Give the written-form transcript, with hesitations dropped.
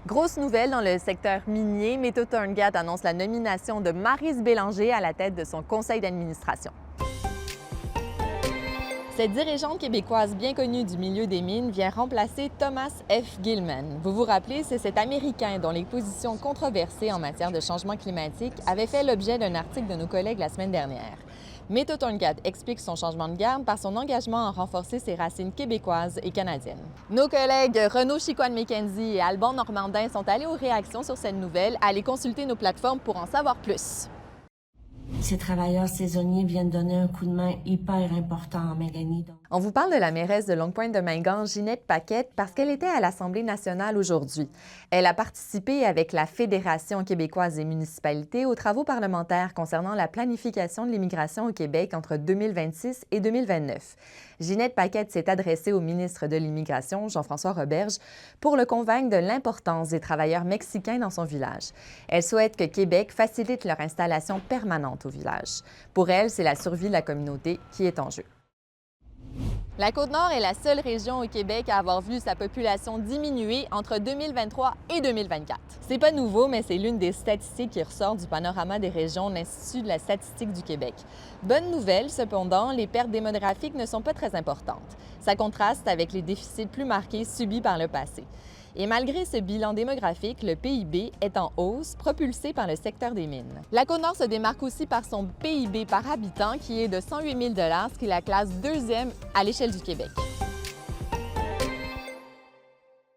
Grosse nouvelle dans le secteur minier, Métaux Torngat annonce la nomination de Maryse Bélanger à la tête de son conseil d'administration. Cette dirigeante québécoise bien connue du milieu des mines vient remplacer Thomas F. Gilman. Vous vous rappelez, c'est cet Américain dont les positions controversées en matière de changement climatique avaient fait l'objet d'un article de nos collègues la semaine dernière. Métaux Torngat explique son changement de garde par son engagement à renforcer ses racines québécoises et canadiennes. Nos collègues Renaud Chicoine-Mackenzie et Alban Normandin sont allés aux réactions sur cette nouvelle. Allez consulter nos plateformes pour en savoir plus. Ces travailleurs saisonniers viennent donner un coup de main hyper important en Mélanie. On vous parle de la mairesse de Longue-Pointe-de-Mingan, Ginette Paquette, parce qu'elle était à l'Assemblée nationale aujourd'hui. Elle a participé avec la Fédération québécoise des municipalités aux travaux parlementaires concernant la planification de l'immigration au Québec entre 2026 et 2029. Ginette Paquette s'est adressée au ministre de l'Immigration, Jean-François Roberge, pour le convaincre de l'importance des travailleurs mexicains dans son village. Elle souhaite que Québec facilite leur installation permanente au village. Pour elle, c'est la survie de la communauté qui est en jeu. La Côte-Nord est la seule région au Québec à avoir vu sa population diminuer entre 2023 et 2024. C'est pas nouveau, mais c'est l'une des statistiques qui ressort du panorama des régions de l'Institut de la statistique du Québec. Bonne nouvelle, cependant, les pertes démographiques ne sont pas très importantes. Ça contraste avec les déficits plus marqués subis par le passé. Et malgré ce bilan démographique, le PIB est en hausse, propulsé par le secteur des mines. La Côte-Nord se démarque aussi par son PIB par habitant qui est de 108 000 ce qui la classe deuxième à l'échelle du Québec.